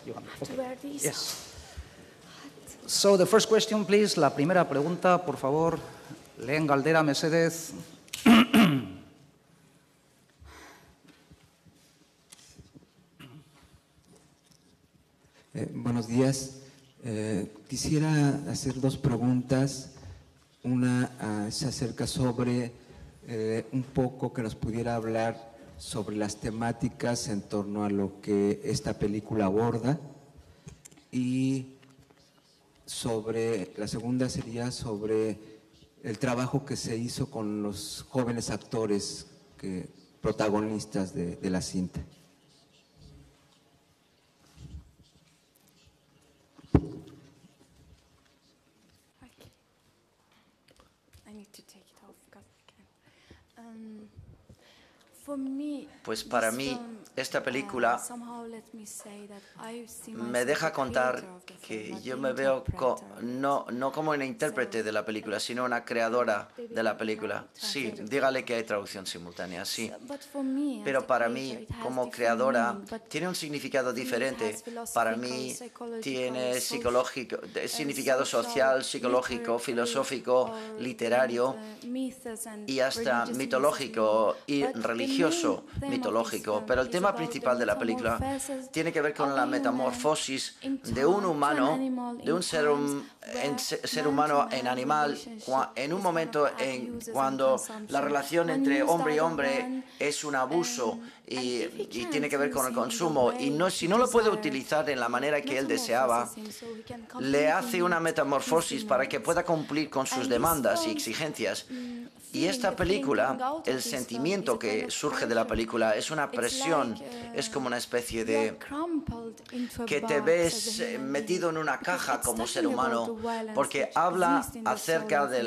You want- To wear these? Yes. So the first question, please. La primera pregunta, por favor. Lehen galdera, mesedez. Buenos días. Quisiera hacer dos preguntas. Una se acerca sobre un poco que nos pudiera hablar sobre las temáticas en torno a lo que esta película aborda, y la segunda sería sobre el trabajo que se hizo con los jóvenes actores protagonistas de la cinta. I need to take it off because I can. For me, Pues para this mí, film, esta película somehow let me say that I see me myself deja the contar creator of the film, que not yo the me veo interpreter. no como una intérprete de la película, sino una creadora de la película. Sí, dígale que hay traducción simultánea, sí. But for me, as Pero the para creator, mí, it has como different creadora, meaning, but tiene un significado for me it diferente. has philosophical, Para mí psychological, tiene social, significado social, psicológico, filosófico, literario y hasta mitológico y religioso mitológico. Pero el tema principal de la película tiene que ver con la metamorfosis de un humano, de un ser humano en animal, en un momento cuando la relación entre hombre y hombre es un abuso y tiene que ver con el consumo, y si no lo puede utilizar en la manera que él deseaba, le hace una metamorfosis para que pueda cumplir con sus demandas y exigencias. Y esta película, el sentimiento que surge de la película es una presión, es como una especie de que te ves metido en una caja como ser humano, porque habla acerca de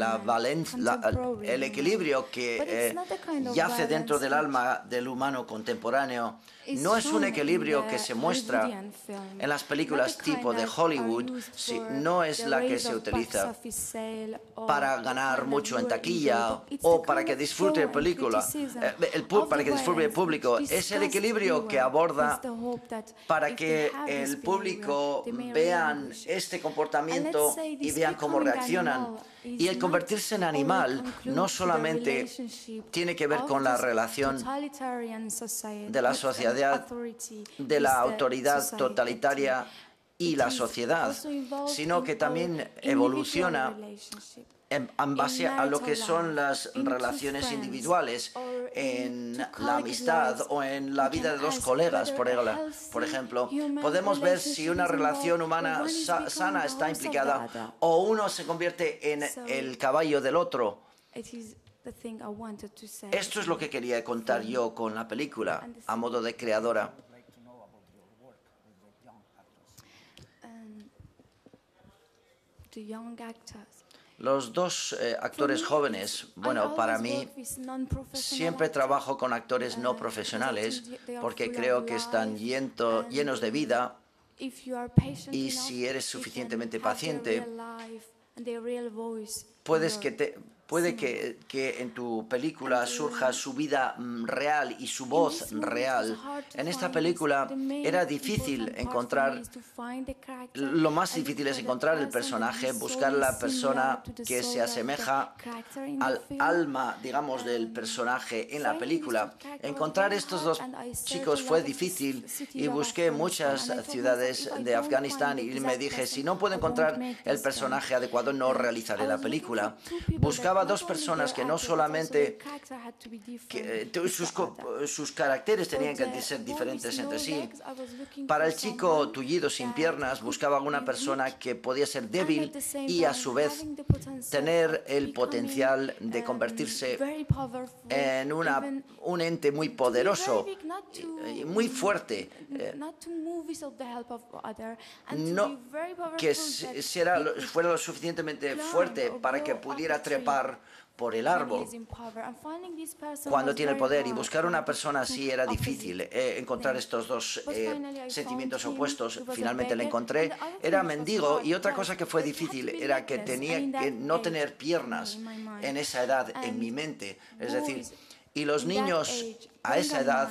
el equilibrio que yace dentro del alma del humano contemporáneo. No es un equilibrio que se muestra en las películas tipo de Hollywood, no es la que se utiliza para ganar mucho en taquilla o para que disfrute el público. Es el equilibrio que aborda para que el público vean este comportamiento y vean cómo reaccionan. Y el convertirse en animal no solamente tiene que ver con la relación de la sociedad, de la autoridad totalitaria y la sociedad, sino que también evoluciona en base a lo que son las relaciones individuales, en la amistad o en la vida de dos colegas, por ejemplo. Podemos ver si una relación humana sana está implicada o uno se convierte en el caballo del otro. Esto es lo que quería contar yo con la película, a modo de creadora. Los dos actores jóvenes, bueno, para mí siempre trabajo con actores no profesionales porque creo que están llenos de vida, y si eres suficientemente paciente, puede que en tu película surja su vida real y su voz real. En esta película era difícil encontrar, lo más difícil es encontrar el personaje, buscar la persona que se asemeja al alma, digamos, del personaje en la película. Encontrar estos dos chicos fue difícil y busqué muchas ciudades de Afganistán y me dije, si no puedo encontrar el personaje adecuado, no realizaré la película. Buscaba dos personas que no solamente sus caracteres tenían que ser diferentes entre sí. Para el chico tullido sin piernas buscaba una persona que podía ser débil y a su vez tener el potencial de convertirse en un ente muy poderoso y muy fuerte, que fuera lo suficientemente fuerte para que pudiera trepar por el árbol cuando tiene el poder. Y buscar una persona así era difícil. Encontrar estos dos sentimientos opuestos, finalmente le encontré. Era mendigo, y otra cosa que fue difícil era que tenía que no tener piernas en esa edad en mi mente. Es decir, Y los niños a esa edad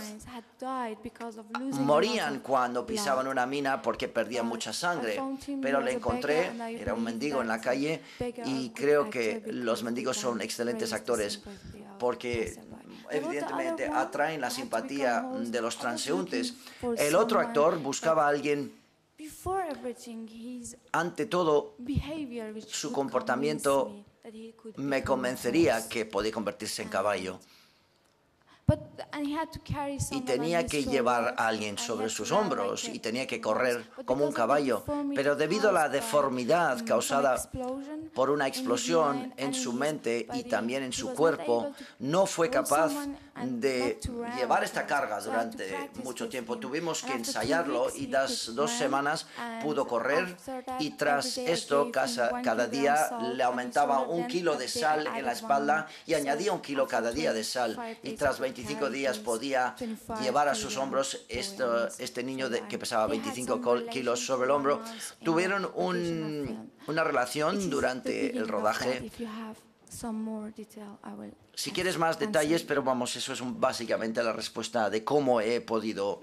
morían cuando pisaban una mina porque perdían mucha sangre. Pero le encontré, era un mendigo en la calle, y creo que los mendigos son excelentes actores porque evidentemente atraen la simpatía de los transeúntes. El otro actor buscaba a alguien, ante todo, su comportamiento me convencería que podía convertirse en caballo. Y tenía que llevar a alguien sobre sus hombros y tenía que correr como un caballo. Pero debido a la deformidad causada por una explosión en su mente y también en su cuerpo, no fue capaz de llevar esta carga durante mucho tiempo. Tuvimos que ensayarlo y las 2 semanas pudo correr, y tras esto cada día le aumentaba 1 kilo de sal en la espalda y añadía 1 kilo cada día de sal. Y tras 25 días podía llevar a sus hombros este niño que pesaba 25 kilos sobre el hombro. Tuvieron una relación durante el rodaje. Si quieres más detalles, pero vamos, eso es básicamente la respuesta de cómo he podido,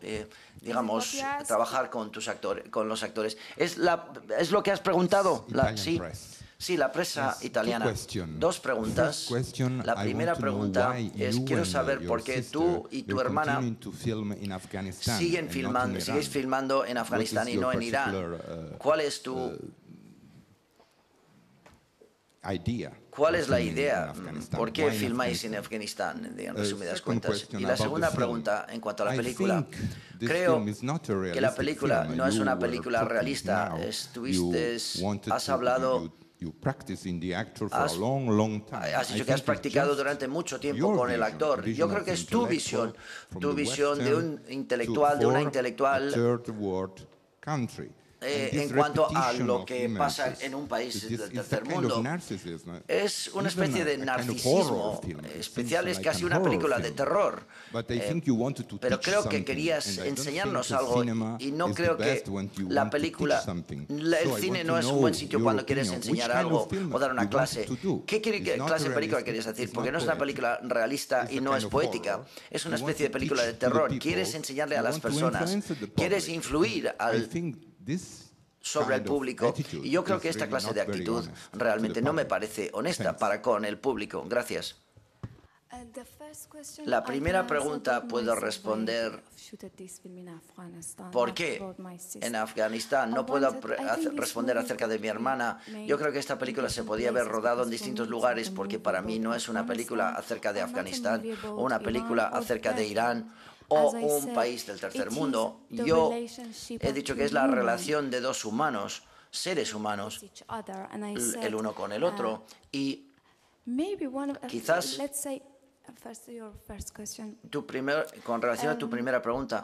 digamos, trabajar con los actores. ¿Es lo que has preguntado? Sí. Sí, la prensa italiana. 2 preguntas. La primera pregunta es, quiero saber por qué tú y tu hermana seguís filmando en Afganistán y no en Irán. ¿Cuál es la idea? ¿Por qué filmáis en Afganistán, en resumidas cuentas? Y la segunda pregunta, en cuanto a la película. Creo que la película no es una película realista. Has hablado... Has dicho que has practicado durante mucho tiempo con el actor. Yo creo que es tu visión de un intelectual, de una intelectual en cuanto a lo que pasa en un país del tercer mundo. Es una especie de narcisismo especial, es casi una película de terror. Pero creo que querías enseñarnos algo, y no creo que la película, el cine no es un buen sitio cuando quieres enseñar algo o dar una clase. ¿Qué clase de película querías decir? Porque no es una película realista y no es poética. Es una especie de película de terror. Quieres enseñarle a las personas, quieres influir sobre el público, y yo creo que esta clase de actitud realmente no me parece honesta para con el público. Gracias. La primera pregunta puedo responder ¿por qué en Afganistán? No puedo responder acerca de mi hermana. Yo creo que esta película se podía haber rodado en distintos lugares, porque para mí no es una película acerca de Afganistán o una película acerca de Irán o un país del tercer mundo. Yo he dicho que es la relación de 2 humanos, seres humanos, el uno con el otro. Y quizás, con relación a tu primera pregunta,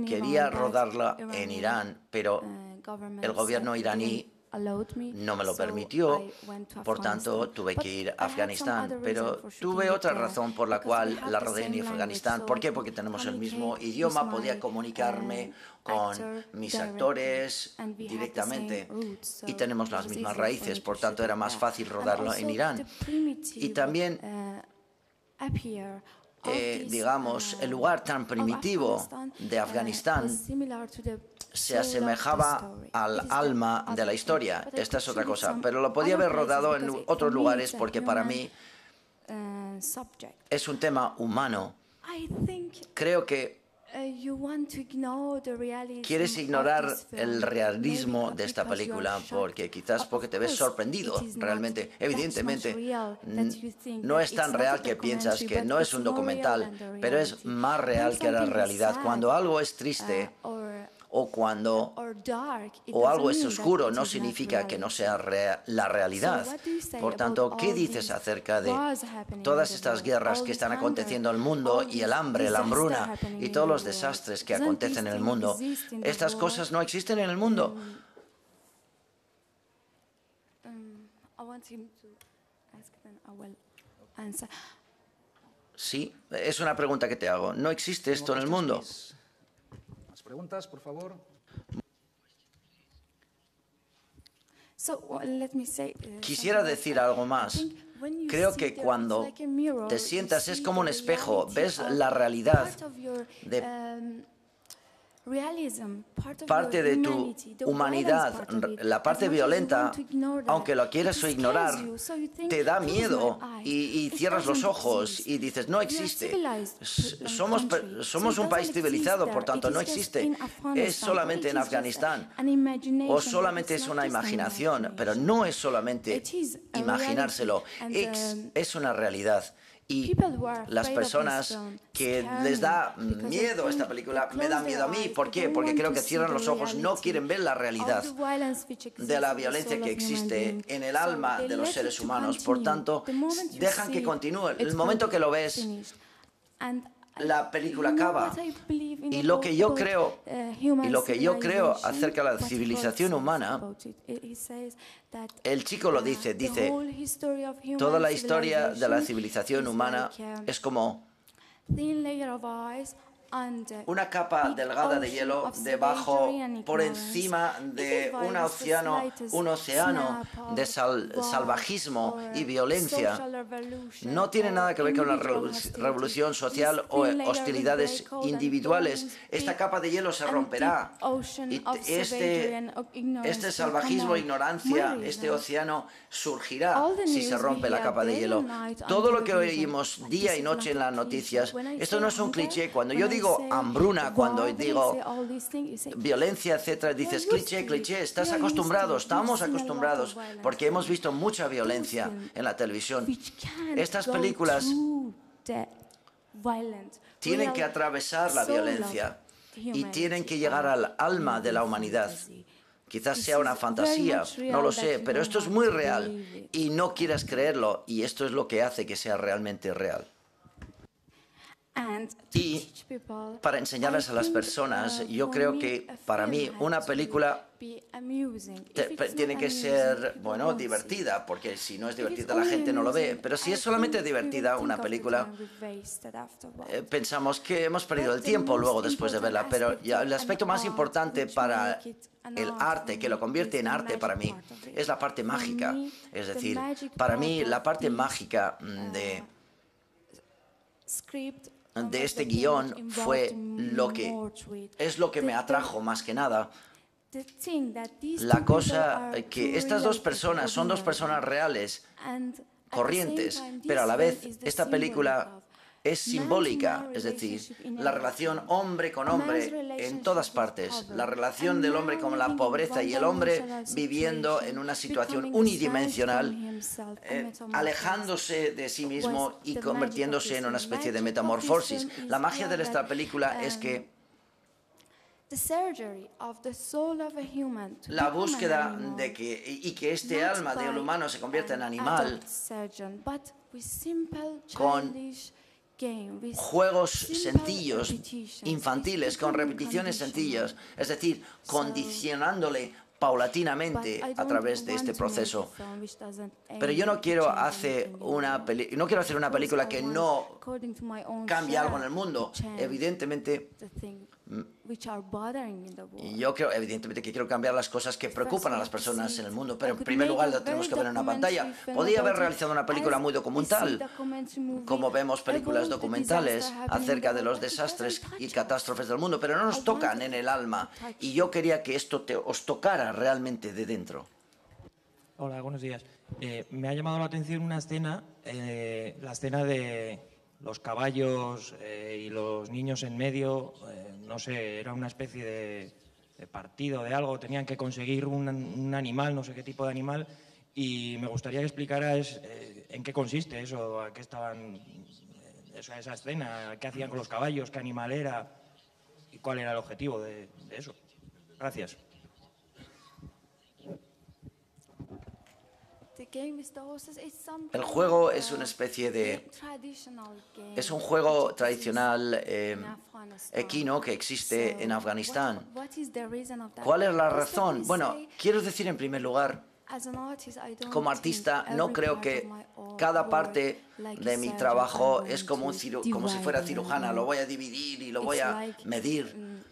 quería rodarla en Irán, pero el gobierno iraní no me lo permitió, por tanto tuve que ir a Afganistán. Pero tuve otra razón por la cual la rodé en Afganistán. ¿Por qué? Porque tenemos el mismo idioma, podía comunicarme con mis actores directamente y tenemos las mismas raíces, por tanto era más fácil rodarlo en Irán. Y también, digamos, el lugar tan primitivo de Afganistán se asemejaba al alma de la historia. Esta es otra cosa, pero lo podía haber rodado en otros lugares porque para mí es un tema humano. Creo que quieres ignorar el realismo de esta película porque te ves sorprendido realmente. Evidentemente, no es tan real que piensas que no es un documental, pero es más real que la realidad. Cuando algo es triste o algo es oscuro, no significa que no sea la realidad. Por tanto, ¿qué dices acerca de todas estas guerras que están aconteciendo en el mundo y el hambre, la hambruna y todos los desastres que acontecen en el mundo? ¿Estas cosas no existen en el mundo? Sí, es una pregunta que te hago. ¿No existe esto en el mundo? Preguntas, por favor. Quisiera decir algo más. Creo que cuando te sientas es como un espejo, ves la realidad de parte de tu humanidad, la parte violenta, aunque lo quieras ignorar, te da miedo y cierras los ojos y dices, no existe. Somos un país civilizado, por tanto, no existe. Es solamente en Afganistán. O solamente es una imaginación, pero no es solamente imaginárselo. Es una realidad. Y las personas que les da miedo esta película, me da miedo a mí. ¿Por qué? Porque creo que cierran los ojos, no quieren ver la realidad de la violencia que existe en el alma de los seres humanos. Por tanto, dejan que continúe. El momento que lo ves, la película acaba. Y lo que yo creo acerca de la civilización humana, el chico lo dice, toda la historia de la civilización humana es como una capa delgada de hielo debajo, por encima de un océano de salvajismo y violencia. No tiene nada que ver con la revolución social o hostilidades individuales. Esta capa de hielo se romperá. Y este salvajismo e ignorancia, este océano surgirá si se rompe la capa de hielo. Todo lo que oímos día y noche en las noticias, esto no es un cliché. Cuando yo digo hambruna, cuando digo violencia, etcétera, dices cliché, estás acostumbrado, estamos acostumbrados, porque hemos visto mucha violencia en la televisión. Estas películas tienen que atravesar la violencia y tienen que llegar al alma de la humanidad. Quizás sea una fantasía, no lo sé, pero esto es muy real y no quieras creerlo, y esto es lo que hace que sea realmente real. Y para enseñarles a las personas, yo creo que para mí una película tiene que ser, bueno, divertida, porque si no es divertida la gente no lo ve. Pero si es solamente divertida una película, pensamos que hemos perdido el tiempo luego después de verla. Pero el aspecto más importante para el arte, que lo convierte en arte para mí, es la parte mágica. Es decir, para mí la parte mágica de este guión fue lo que me atrajo más que nada. La cosa que estas dos personas son dos personas reales, corrientes, pero a la vez esta película es simbólica, es decir, la relación hombre con hombre en todas partes, la relación del hombre con la pobreza y el hombre viviendo en una situación unidimensional, alejándose de sí mismo y convirtiéndose en una especie de metamorfosis. La magia de esta película es que la búsqueda de que este alma del humano se convierta en animal con juegos sencillos, infantiles, con repeticiones sencillas, es decir, condicionándole paulatinamente a través de este proceso. Pero yo no quiero hacer una película que no cambie algo en el mundo. Evidentemente, yo creo, evidentemente, que quiero cambiar las cosas que preocupan a las personas en el mundo, pero en primer lugar lo tenemos que ver en una pantalla. Podría haber realizado una película muy documental, como vemos películas documentales acerca de los desastres y catástrofes del mundo, pero no nos tocan en el alma, y yo quería que esto os tocara realmente de dentro. Hola, buenos días. Me ha llamado la atención una escena, la escena de los caballos y los niños en medio, no sé, era una especie de partido de algo, tenían que conseguir un animal, no sé qué tipo de animal, y me gustaría que explicaras en qué consiste eso, a qué estaban, esa escena, qué hacían con los caballos, qué animal era y cuál era el objetivo de eso. Gracias. El juego es una especie de... Es un juego tradicional equino que existe en Afganistán. ¿Cuál es la razón? Bueno, quiero decir en primer lugar, como artista, no creo que cada parte de mi trabajo es como si fuera cirujana. Lo voy a dividir y lo voy a medir.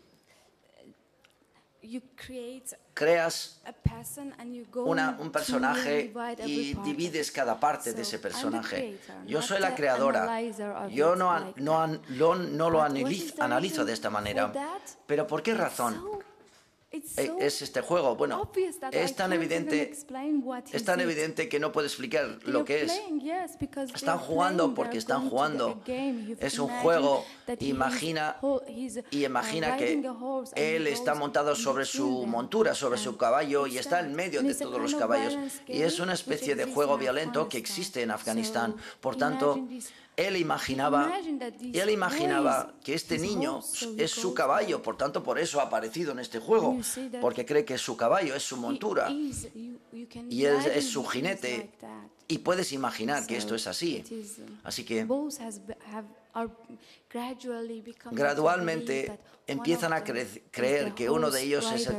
creas un personaje y divides cada parte de ese personaje. Yo soy la creadora. Yo no lo analizo de esta manera. ¿Pero por qué razón es este juego? Bueno, es tan evidente que no puedo explicar lo que es. Están jugando porque están jugando. Es un juego. Imagina que él está montado sobre su montura, sobre su caballo, y está en medio de todos los caballos. Y es una especie de juego violento que existe en Afganistán. Por tanto, él imaginaba que este niño es su caballo, por tanto, por eso ha aparecido en este juego, porque cree que es su caballo, es su montura, y él es su jinete, y puedes imaginar que esto es así. Así que gradualmente empiezan a creer que uno de ellos es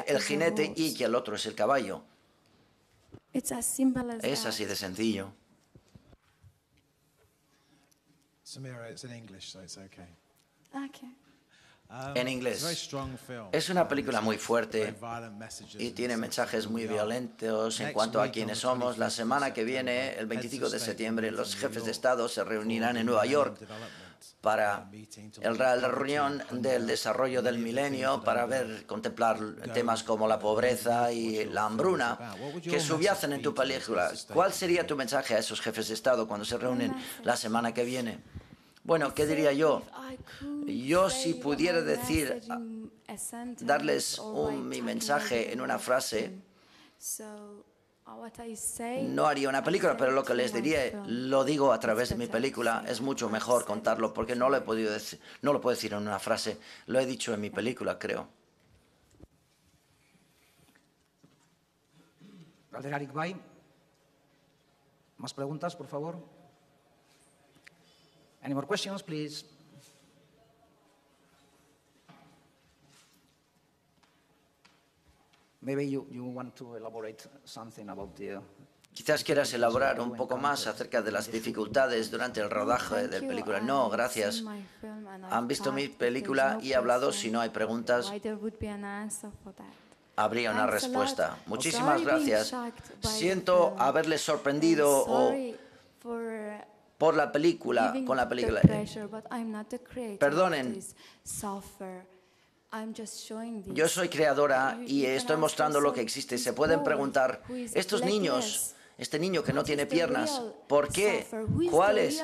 el jinete y que el otro es el caballo. Es así de sencillo. Samira, it's in English, so it's okay. Okay. En inglés. Es una película muy fuerte y tiene mensajes muy violentos en cuanto a quiénes somos. La semana que viene, el 25 de septiembre, los jefes de Estado se reunirán en Nueva York para la reunión del desarrollo del milenio, para contemplar temas como la pobreza y la hambruna que subyacen en tu película. ¿Cuál sería tu mensaje a esos jefes de Estado cuando se reúnen la semana que viene? Bueno, ¿qué diría yo? Yo, si pudiera darles mi mensaje en una frase, no haría una película, pero lo que les diría, lo digo a través de mi película. Es mucho mejor contarlo porque no lo puedo decir en una frase. Lo he dicho en mi película, creo. Galderarik bai. ¿Más preguntas, por favor? Any more questions, please? Maybe you want to elaborate something about the... Quizás quieras elaborar un poco más acerca de las dificultades durante el rodaje de la película. No, gracias. Han visto mi película y he hablado. Si no hay preguntas, habría una respuesta. Muchísimas gracias. Siento haberles sorprendido con la película. Perdonen. Yo soy creadora y estoy mostrando lo que existe. Se pueden preguntar, estos niños, este niño que no tiene piernas, ¿por qué? ¿Cuál es?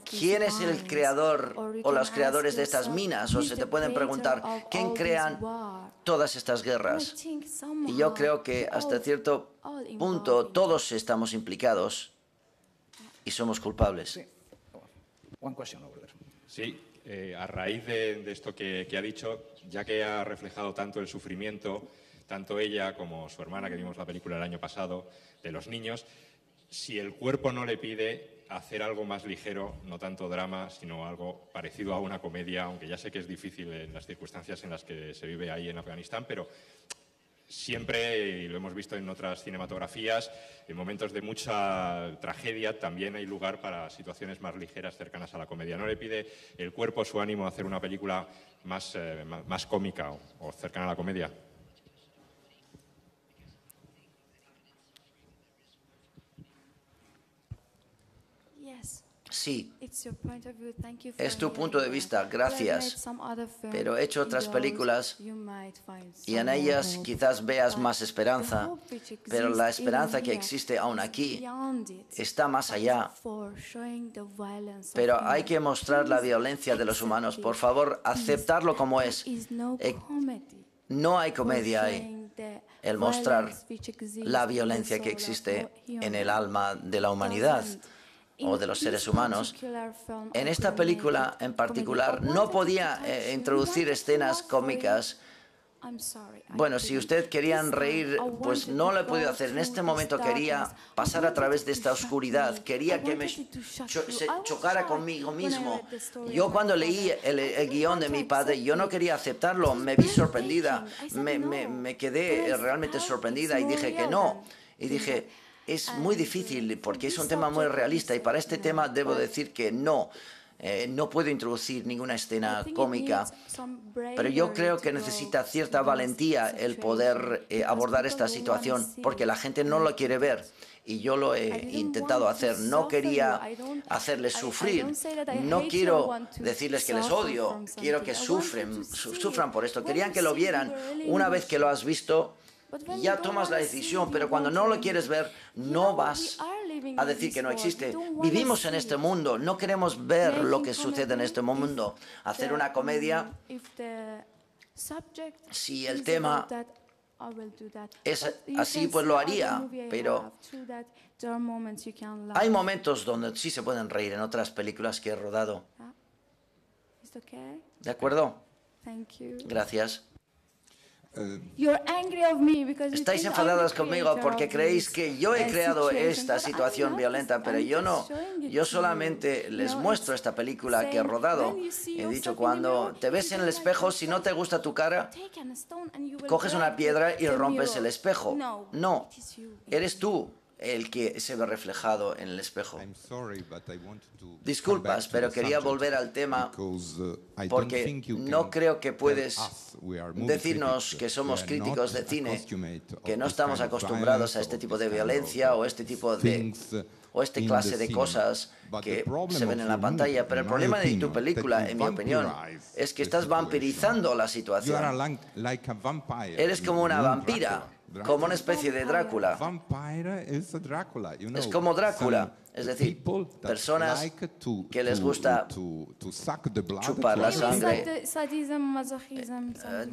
¿Quién es el creador o los creadores de estas minas? O se te pueden preguntar, ¿quién crean todas estas guerras? Y yo creo que hasta cierto punto todos estamos implicados y somos culpables. Sí. One question over there. Sí. A raíz de esto que ha dicho, ya que ha reflejado tanto el sufrimiento, tanto ella como su hermana, que vimos la película el año pasado, de los niños, si el cuerpo no le pide hacer algo más ligero, no tanto drama, sino algo parecido a una comedia, aunque ya sé que es difícil en las circunstancias en las que se vive ahí en Afganistán, pero siempre, y lo hemos visto en otras cinematografías, en momentos de mucha tragedia también hay lugar para situaciones más ligeras, cercanas a la comedia. ¿No le pide el cuerpo, su ánimo, hacer una película más cómica o cercana a la comedia? Sí, es tu punto de vista, gracias. Pero he hecho otras películas y en ellas quizás veas más esperanza, pero la esperanza que existe aún aquí está más allá. Pero hay que mostrar la violencia de los humanos. Por favor, aceptarlo como es. No hay comedia ahí. El mostrar la violencia que existe en el alma de la humanidad o de los seres humanos. En esta película en particular no podía introducir escenas cómicas. Bueno, si usted querían reír, pues no lo he podido hacer. En este momento quería pasar a través de esta oscuridad. Quería que se chocara conmigo mismo. Yo cuando leí el guión de mi padre, yo no quería aceptarlo. Me vi sorprendida. Me quedé realmente sorprendida y dije que no. Y dije, es muy difícil porque es un tema muy realista y para este tema debo decir que no. no puedo introducir ninguna escena cómica, pero yo creo que necesita cierta valentía el poder abordar esta situación, porque la gente no lo quiere ver. Y yo lo he intentado hacer. No quería hacerles sufrir. No quiero decirles que les odio. Quiero que sufran por esto. Querían que lo vieran. Una vez que lo has visto, ya tomas la decisión. Pero cuando no lo quieres ver, no vas a decir que no existe. Vivimos en este mundo. No queremos ver lo que sucede en este mundo. Hacer una comedia, si el tema es así, pues lo haría, pero hay momentos donde sí se pueden reír en otras películas que he rodado. ¿De acuerdo? Gracias. Estáis enfadadas conmigo porque creéis que yo he creado esta situación violenta, pero yo no. Yo solamente les muestro esta película que he rodado. He dicho, cuando te ves en el espejo, si no te gusta tu cara, coges una piedra y rompes el espejo. No, eres tú el que se ve reflejado en el espejo. Disculpas, pero quería volver al tema porque no creo que puedes decirnos que somos críticos de cine, que no estamos acostumbrados a este tipo de violencia o este tipo de clase de cosas que se ven en la pantalla. Pero el problema de tu película, en mi opinión, es que estás vampirizando la situación. Eres como una vampira, como una especie de Drácula. Es como Drácula, es decir, personas que les gusta chupar la sangre.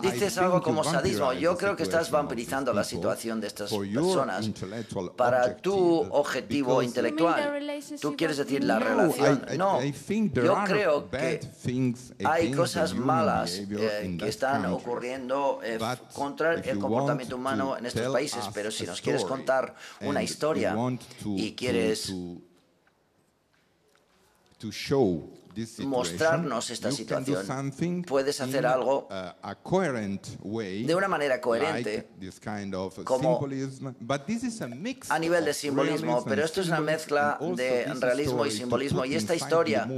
Dices algo como sadismo. Yo creo que estás vampirizando la situación de estas personas. Para tu objetivo intelectual, tú quieres decir la relación. No, yo creo que hay cosas malas que están ocurriendo contra el comportamiento humano en estos países, pero si nos quieres contar una historia y quieres mostrarnos esta situación, puedes hacer algo de una manera coherente, como a nivel de simbolismo, pero esto es una mezcla de realismo y simbolismo. Y esta historia,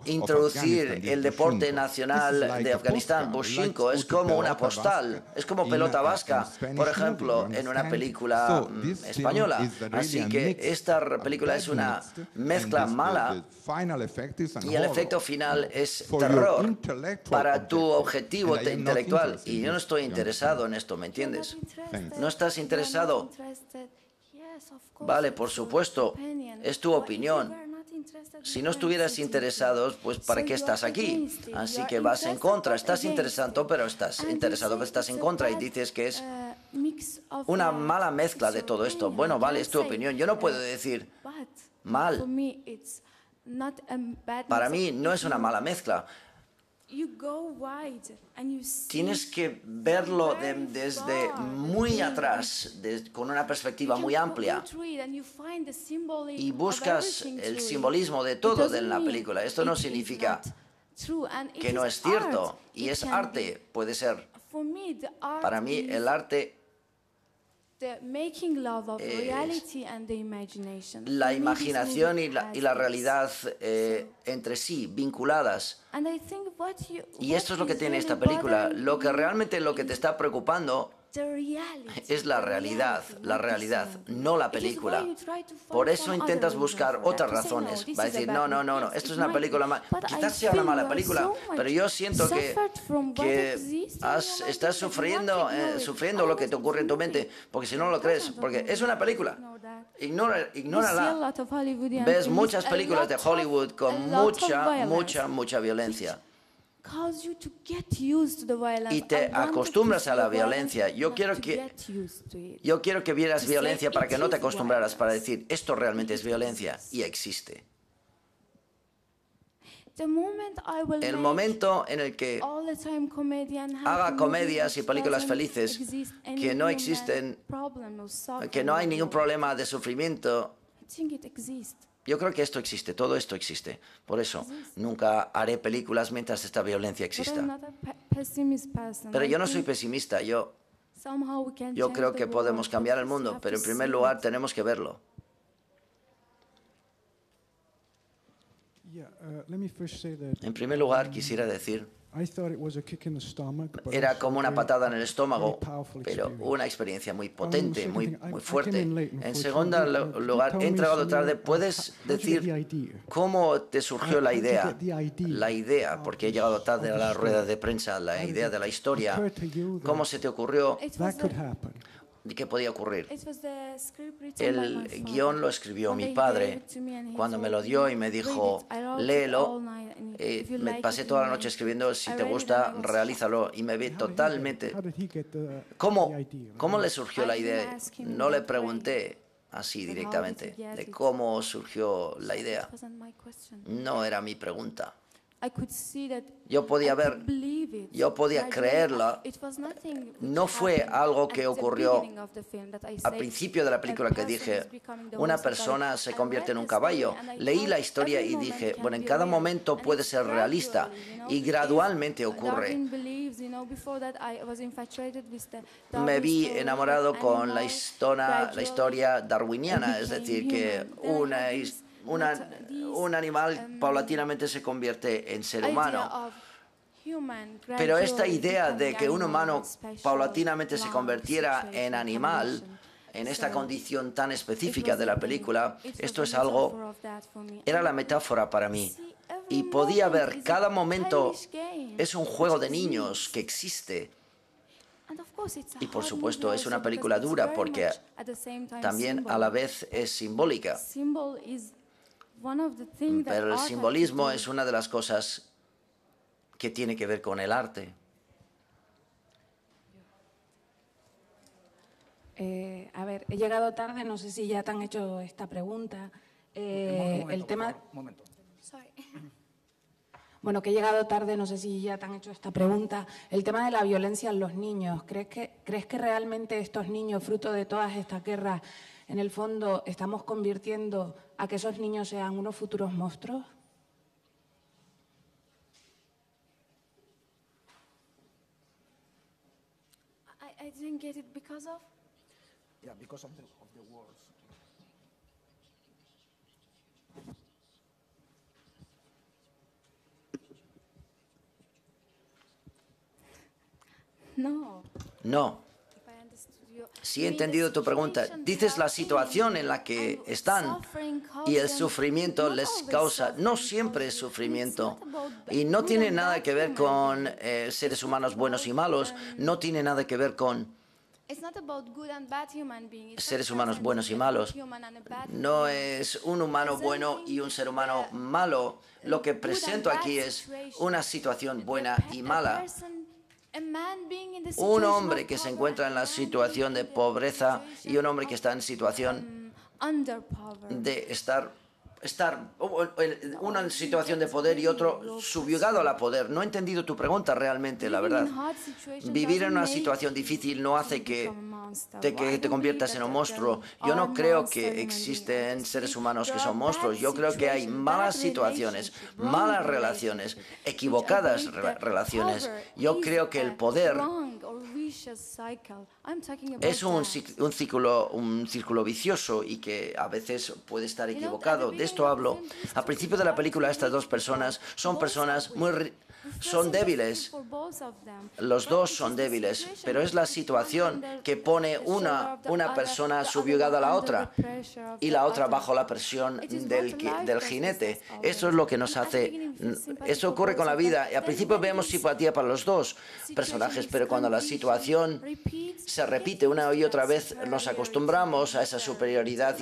introducir el deporte nacional de Afganistán, Bushinko, es como una postal, es como pelota vasca, por ejemplo, en una película española. Así que esta película es una mezcla mala, y el efecto final es terror para tu objetivo intelectual. Y yo no estoy interesado en esto, ¿me entiendes? ¿No estás interesado? Vale, por supuesto, es tu opinión. Si no estuvieras interesado, pues ¿para qué estás aquí? Así que vas en contra. Estás interesado, pero estás en contra y dices que es una mala mezcla de todo esto. Bueno, vale, es tu opinión. Yo no puedo decir mal. Para mí no es una mala mezcla. Tienes que verlo desde muy atrás, con una perspectiva muy amplia, y buscas el simbolismo de todo en la película. Esto no significa que no es cierto, y es arte, puede ser. Para mí el arte la imaginación y la realidad entre sí, vinculadas. Y esto es lo que tiene esta película. Lo que realmente te está preocupando es la realidad, no la película. Por eso intentas buscar otras razones. Va a decir, no, esto es una película mala. Quizás sea una mala película, pero yo siento que estás sufriendo lo que te ocurre en tu mente, porque si no lo crees, porque es una película. Ignórala. Ves muchas películas de Hollywood con mucha violencia. Y te acostumbras a la violencia. Yo quiero que vieras violencia para que no te acostumbraras, para decir, esto realmente es violencia y existe. El momento en el que haga comedias y películas felices que no existen, que no hay ningún problema de sufrimiento, yo creo que esto existe, todo esto existe. Por eso, nunca haré películas mientras esta violencia exista. Pero yo no soy pesimista, yo creo que podemos cambiar el mundo, pero en primer lugar tenemos que verlo. Let me first say that En primer lugar, quisiera decir, I thought it was a kick in the stomach, but era also como una very- patada en el estómago, very powerful pero experience. una experiencia muy potente, muy, Second thing, muy I fuerte. came in late, En unfortunately. segundo Could you lugar, tell he me, entrado Samir, tarde. how'd ¿Puedes you get decir the idea? cómo te surgió la How'd you idea? get the idea La idea, porque he llegado tarde a la rueda de prensa, la How did idea it de la historia. occur to you that ¿Cómo se te ocurrió It was that could the, happen? y qué podía ocurrir? it was the script written by El my father. guión lo escribió One mi day he padre gave it to me and he cuando me told lo dio me, y me "Read dijo, it." I wrote it léelo. all night and if you Me like pasé it, toda la you noche may. escribiendo, si I te read it gusta, and I was realízalo. Y me vi How did he get- totalmente. how did he get the ¿Cómo, idea? cómo le surgió la I didn't idea? ask him No le that way. pregunté así But how directamente did he get de it? cómo surgió la So idea. It wasn't my question. No era mi pregunta. I could see that Yo podía I ver, could believe it. yo podía Gradually, creerla. it was nothing which No fue happened algo que at the ocurrió beginning of the film that I al said, principio de la "A película que person dije, is becoming the una horse of persona God." se I convierte en read un the story caballo. and I Leí thought la historia every y moment dije, can bueno, en be cada real. momento And puede it's ser realista gradually, you know, y gradualmente if ocurre. Darwin believes, you know, before that I was infatuated with the Me Darwin vi story, enamorado but con la animals historia gradually darwiniana, es became decir, que human. Then I una had his- this una- this, un animal paulatinamente se convierte en ser idea humano. of human Pero esta gradually idea de becoming que un animal humano with special paulatinamente se lung convirtiera situation, en animal, condition. en esta So, condición tan it específica was de the la thing. película, It was esto the es algo, metaphor of that for me. era And la metáfora para mí. see, every Y podía moment ver, is cada a momento childish game es un which juego de niños exists. que existe. And of course it's a Y por hard supuesto movie es una also película because it's dura very porque much at the same time también a la vez es simbólica. Symbol is one of the things that Pero el art had to simbolismo do. es una de las cosas que tiene que ver con el arte. A ver, he llegado tarde, no sé si ya te han hecho esta pregunta. El tema, Un momento. Sorry. bueno, que he llegado tarde, no sé si ya te han hecho esta pregunta. El tema de la violencia en los niños, ¿crees que realmente estos niños, fruto de todas estas guerras, en el fondo estamos convirtiendo a que esos niños sean unos futuros monstruos? I didn't get it because of Yeah, because of the wars. no. No. If I understood you. Sí he You mean the entendido tu pregunta. situation they Dices are la in situación en la que and están suffering y el causes them sufrimiento not les always causa, no suffering siempre es causes you. And sufrimiento. it's not about Y no good tiene and nada bad que ver human con beings. seres humanos buenos y malos, no tiene nada que ver con It's not about good and bad human beings. It's seres not humanos buenos y presenting a good malos. human and a bad No human. es un humano bueno y un ser humano malo. Lo que presento aquí es una situación buena y mala. Un hombre que se encuentra en la situación de pobreza y un hombre que está en situación de estar en una situación de poder y otro subyugado al poder. No he entendido tu pregunta realmente, la verdad. Vivir en una situación difícil no hace que te conviertas en un monstruo. Yo no creo que existen seres humanos que son monstruos. Yo creo que hay malas situaciones, malas relaciones, equivocadas relaciones. Yo creo que el poder es un círculo vicioso y que a veces puede estar equivocado. De esto hablo. Al principio de la película, estas dos personas son personas son débiles. Los dos son débiles, pero es la situación que pone una persona subyugada a la otra y la otra bajo la presión del jinete. Eso es lo que nos hace. Eso ocurre con la vida. Al principio vemos simpatía para los dos personajes, pero cuando la situación se repite una y otra vez, nos acostumbramos a esa superioridad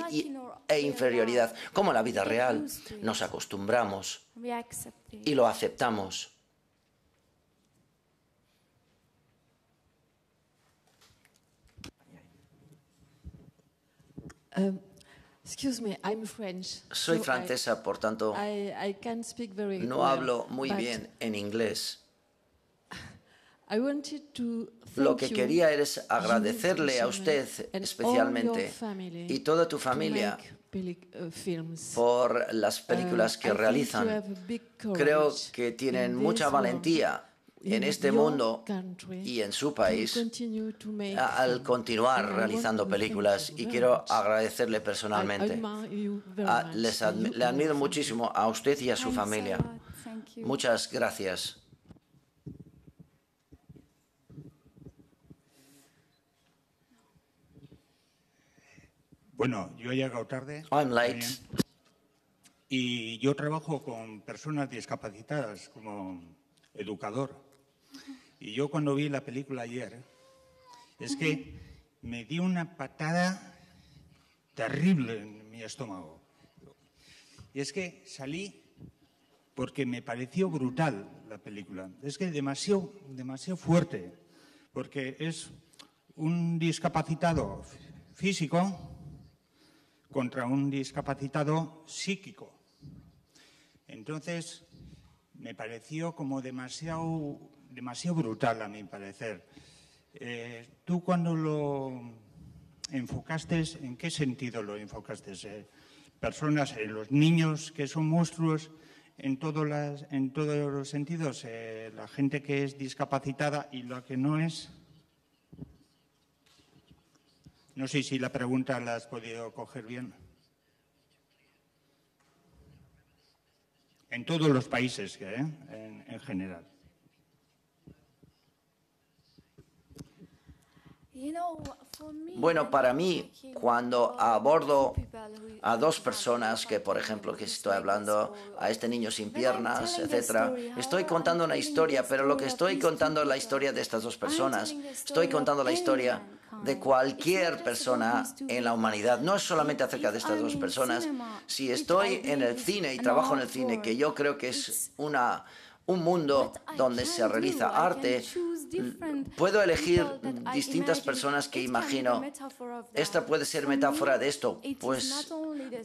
e inferioridad. Como en la vida real, nos acostumbramos y lo aceptamos. Excuse me, I'm French. Soy so francesa, por tanto, I can't speak very no well, hablo muy but bien en inglés. I wanted to Lo thank que you, quería es you, agradecerle a Simon, usted and especialmente all your family y toda tu to familia make films. por las películas que I think you realizan. have a big Creo courage que tienen in mucha this valentía en este mundo y en su país al continuar realizando películas, y quiero agradecerle personalmente. Le admiro muchísimo a usted y a su familia. Muchas gracias. Bueno, yo he llegado tarde. I'm late. Y yo trabajo con personas discapacitadas como educador. Y yo cuando vi la película ayer, es que me dio una patada terrible en mi estómago. Y es que salí porque me pareció brutal la película. Es que demasiado fuerte, porque es un discapacitado físico contra un discapacitado psíquico. Entonces, me pareció como demasiado brutal, a mi parecer. ¿Tú cuando lo enfocaste, en qué sentido lo enfocaste? Personas, los niños que son monstruos en todos los sentidos, la gente que es discapacitada y la que no es. No sé si la pregunta la has podido coger bien. En todos los países, en general. Bueno, para mí, cuando abordo a dos personas que, por ejemplo, que estoy hablando a este niño sin piernas, etcétera, estoy contando una historia, pero lo que estoy contando es la historia de estas dos personas. Estoy contando la historia de cualquier persona en la humanidad. No es solamente acerca de estas dos personas. Si estoy en el cine y trabajo en el cine, que yo creo que es un mundo donde se realiza arte, puedo elegir distintas personas que imagino. Esta puede ser metáfora de esto. Pues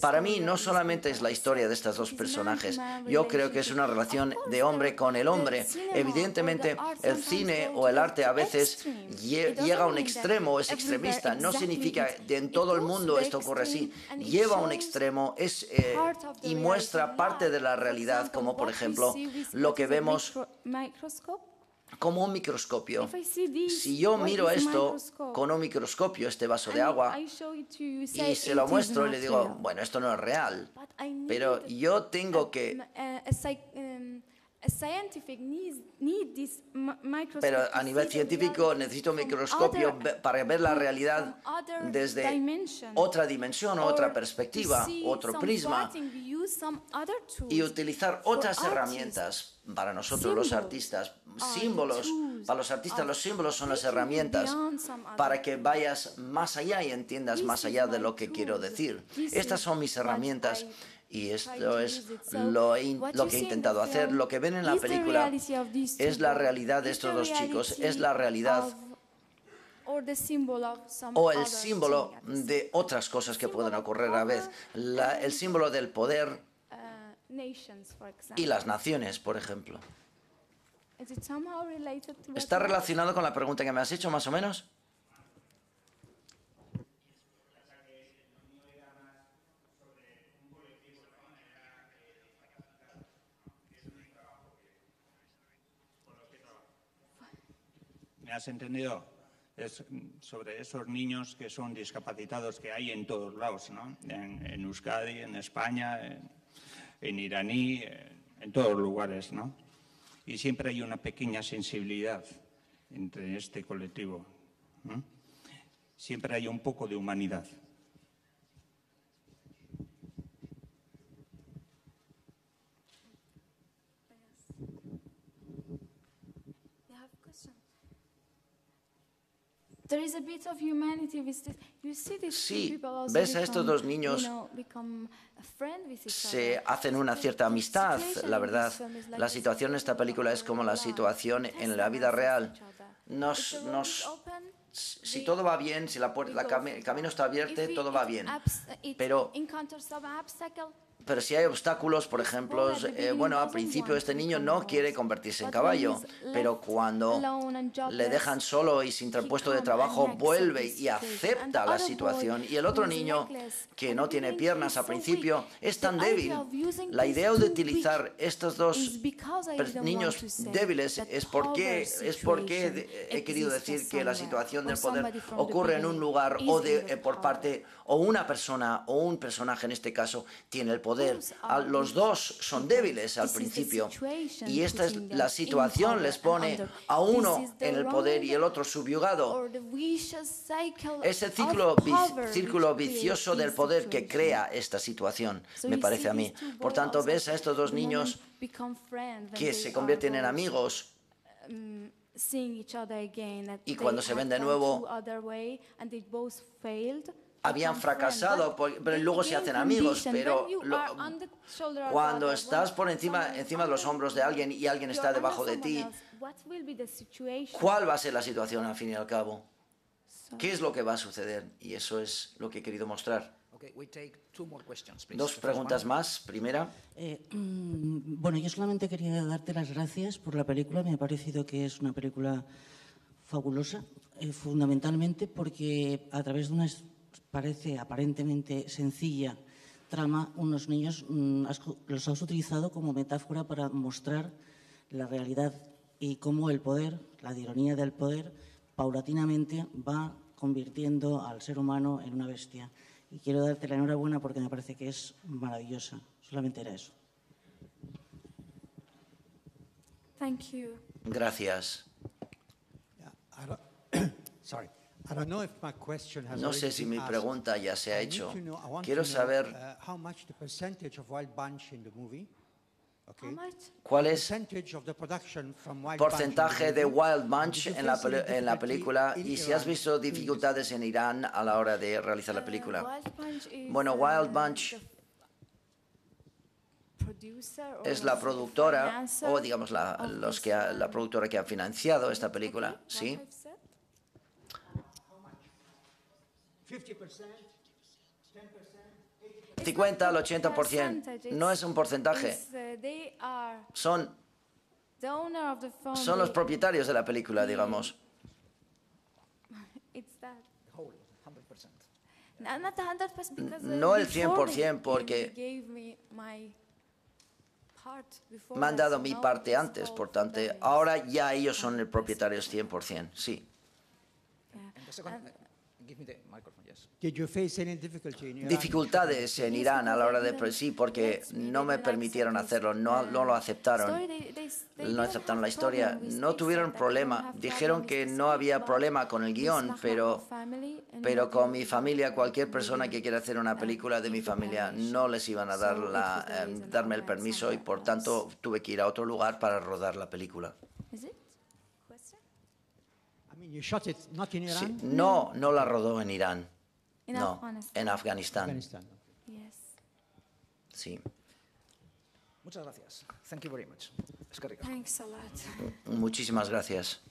para mí no solamente es la historia de estos dos personajes. Yo creo que es una relación de hombre con el hombre. Evidentemente, el cine o el arte a veces llega a un extremo, es extremista. No significa que en todo el mundo esto ocurre así. Lleva a un extremo y muestra parte de la realidad, como por ejemplo lo que vemos como un microscopio. Si yo miro esto con un microscopio, este vaso de agua, y se lo muestro y le digo, bueno, esto no es real, pero yo tengo que... Pero a nivel científico necesito un microscopio para ver la realidad desde otra dimensión, otra perspectiva, otro prisma, y utilizar otras herramientas para nosotros los artistas, símbolos. Para los artistas los símbolos son las herramientas para que vayas más allá y entiendas más allá de lo que quiero decir. Estas son mis herramientas. Y esto es lo que he intentado hacer. Lo que ven en la película es la realidad de estos dos chicos, es la realidad o el símbolo de otras cosas que pueden ocurrir a la vez. El símbolo del poder y las naciones, por ejemplo. ¿Está relacionado con la pregunta que me has hecho, más o menos? ¿Me has entendido? Es sobre esos niños que son discapacitados que hay en todos lados, ¿no? En Euskadi, en España, en iraní, en todos lugares, ¿no? Y siempre hay una pequeña sensibilidad entre este colectivo, ¿no? Siempre hay un poco de humanidad. Sí, ves a estos dos niños, se hacen una cierta amistad, la verdad. La situación en esta película es como la situación en la vida real. Si todo va bien, si el camino está abierto, todo va bien. Pero Pero si hay obstáculos, por ejemplo, bueno, al principio este niño no quiere convertirse en caballo, pero cuando le dejan solo y sin puesto de trabajo, vuelve y acepta la situación. Y el otro niño, que no tiene piernas al principio, es tan débil. La idea de utilizar estos dos niños débiles es porque he querido decir que la situación del poder ocurre en un lugar por parte o una persona o un personaje en este caso tiene el poder. Los dos son débiles al principio y esta es la situación, les pone a uno en el poder y el otro subyugado. Es el círculo vicioso del poder que crea esta situación, me parece a mí. Por tanto, ves a estos dos niños que se convierten en amigos y cuando se ven de nuevo habían fracasado, pero luego se hacen amigos, pero cuando estás por encima de los hombros de alguien y alguien está debajo de ti, ¿cuál va a ser la situación al fin y al cabo? ¿Qué es lo que va a suceder? Y eso es lo que he querido mostrar. Dos preguntas más. Primera. Bueno, yo solamente quería darte las gracias por la película. Me ha parecido que es una película fabulosa, fundamentalmente porque a través de una parece aparentemente sencilla trama, unos niños los has utilizado como metáfora para mostrar la realidad y cómo el poder, la ironía del poder, paulatinamente va convirtiendo al ser humano en una bestia. Y quiero darte la enhorabuena porque me parece que es maravillosa. Solamente era eso. Thank you. Gracias. Sorry. No sé si mi pregunta ya se ha hecho. Quiero saber cuál es el porcentaje de Wild Bunch en la película y si has visto dificultades en Irán a la hora de realizar la película. Bueno, Wild Bunch es la productora, o digamos la productora que ha financiado esta película, ¿sí? 50 al 80%. No es un porcentaje. Son los propietarios de la película, digamos. No el 100% porque me han dado mi parte antes, por tanto, ahora ya ellos son el propietarios 100%, sí. Dificultades en Irán a la hora de... Sí, porque no me permitieron hacerlo, no lo aceptaron. No aceptaron la historia, no tuvieron problema. Dijeron que no había problema con el guión, pero con mi familia, cualquier persona que quiera hacer una película de mi familia, no les iban a darme el permiso y por tanto tuve que ir a otro lugar para rodar la película. Sí, no la rodó en Irán. No, en Afganistán. Sí. Muchas gracias. Thank you very much. Thanks a lot. Muchísimas gracias.